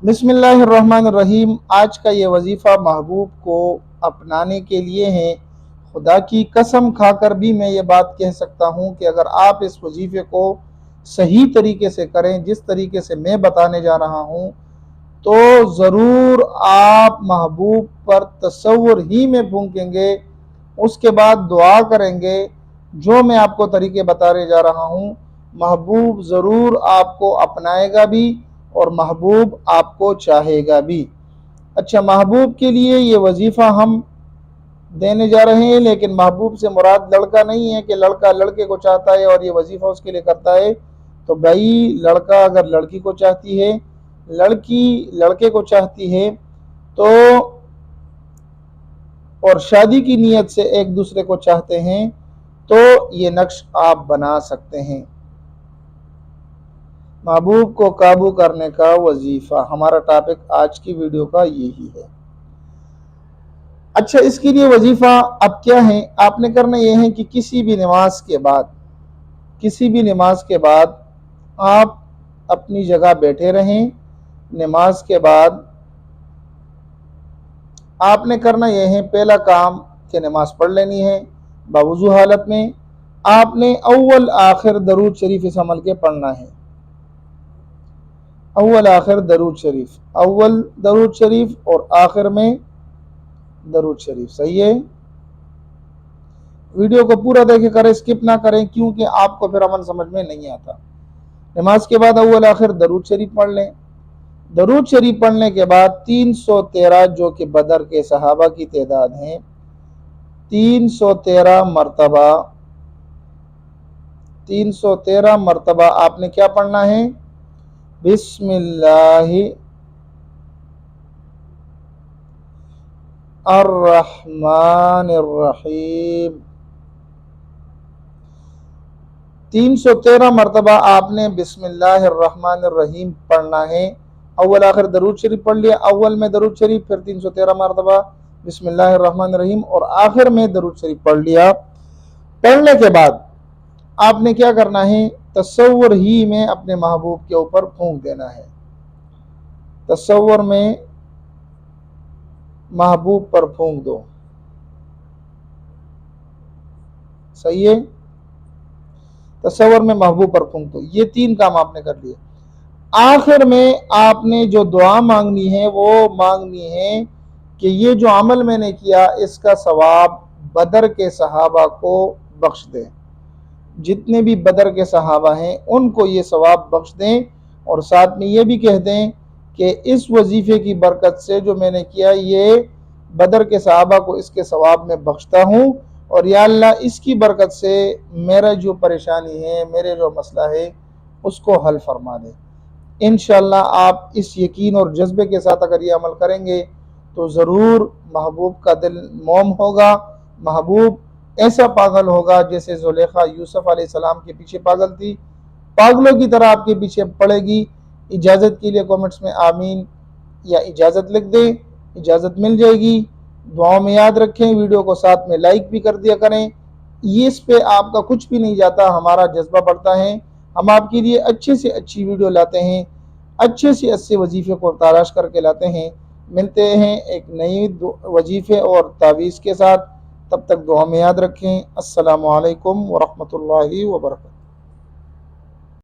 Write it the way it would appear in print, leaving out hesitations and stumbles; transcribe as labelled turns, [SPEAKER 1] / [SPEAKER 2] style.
[SPEAKER 1] बिस्मिल्लाहिर्रहमानिर्रहीम। आज का ये वजीफ़ा महबूब को अपनाने के लिए है। खुदा की कसम खाकर भी मैं ये बात कह सकता हूँ कि अगर आप इस वजीफ़े को सही तरीके से करें, जिस तरीके से मैं बताने जा रहा हूँ, तो ज़रूर आप महबूब पर तसव्वुर ही में फूंकेंगे। उसके बाद दुआ करेंगे। जो मैं आपको तरीके बताने जा रहा हूँ, महबूब ज़रूर आपको अपनाएगा भी और महबूब आपको चाहेगा भी। अच्छा, महबूब के लिए ये वजीफ़ा हम देने जा रहे हैं, लेकिन महबूब से मुराद लड़का नहीं है कि लड़का लड़के को चाहता है और ये वजीफ़ा उसके लिए करता है। तो भाई, लड़का अगर लड़की को चाहती है, लड़की लड़के को चाहती है, तो और शादी की नीयत से एक दूसरे को चाहते हैं, तो ये नक्श आप बना सकते हैं। महबूब को काबू करने का वजीफ़ा, हमारा टॉपिक आज की वीडियो का यही है। अच्छा, इसके लिए वजीफ़ा अब क्या है, आपने करना यह है कि किसी भी नमाज के बाद आप अपनी जगह बैठे रहें। नमाज के बाद आपने करना यह है, पहला काम कि नमाज पढ़ लेनी है। बावुज़ू हालत में आपने अव्वल आखिर दरूद शरीफ इस अमल के पढ़ना है। अव्वल आखिर दरूद शरीफ, अव्वल दरूद शरीफ और आखिर में दरूद शरीफ। सही है? वीडियो को पूरा देखे करें, स्किप ना करें, क्योंकि आपको फिर अमल समझ में नहीं आता। नमाज के बाद अव्वल आखिर दरूद शरीफ पढ़ लें। दरूद शरीफ पढ़ने के बाद 313, जो कि बदर के सहाबा की तादाद है, 313 मरतबा आपने क्या पढ़ना है? बिस्मिल्लाहिर्रहमानिर्रहीम। 313 मरतबा आपने बिस्मिल्लाहिर्रहमानिर्रहीम पढ़ना है। अव्वल आखिर दरूद शरीफ पढ़ लिया, अव्वल में दरूद शरीफ, फिर 313 मरतबा बिस्मिल्लाहिर्रहमानिर्रहीम और आखिर में दरूद शरीफ पढ़ लिया। पढ़ने के बाद आपने क्या करना है? तसव्वुर ही में अपने महबूब के ऊपर फूंक देना है। तसव्वुर में महबूब पर फूंक दो। सही है? तसव्वुर में महबूब पर फूंक दो। ये 3 काम आपने कर लिए। आखिर में आपने जो दुआ मांगनी है वो मांगनी है कि ये जो अमल मैंने किया, इसका सवाब बदर के सहाबा को बख्श दें। जितने भी बदर के सहाबा हैं उनको ये सवाब बख्श दें, और साथ में ये भी कह दें कि इस वजीफ़े की बरकत से जो मैंने किया, ये बदर के सहाबा को इसके सवाब में बख्शता हूँ, और या अल्लाह इसकी बरकत से मेरा जो परेशानी है, मेरे जो मसला है, उसको हल फरमा दे। इंशाअल्लाह आप इस यकीन और जज्बे के साथ अगर ये अमल करेंगे तो ज़रूर महबूब का दिल मोम होगा। महबूब ऐसा पागल होगा जैसे ज़ुलेखा यूसुफ अलैहिस्सलाम के पीछे पागल थी, पागलों की तरह आपके पीछे पड़ेगी। इजाज़त के लिए कमेंट्स में आमीन या इजाज़त लिख दें, इजाज़त मिल जाएगी। दुआओं में याद रखें, वीडियो को साथ में लाइक भी कर दिया करें। ये इस पे आपका कुछ भी नहीं जाता, हमारा जज्बा बढ़ता है। हम आपके लिए अच्छे से अच्छी वीडियो लाते हैं, अच्छे से अच्छे वजीफ़े को तलाश करके लाते हैं। मिलते हैं एक नई वजीफ़े और तावीज़ के साथ। तब तक दुआ में याद रखें। अस्सलामु अलैकुम व रहमतुल्लाहि व बरकातहू।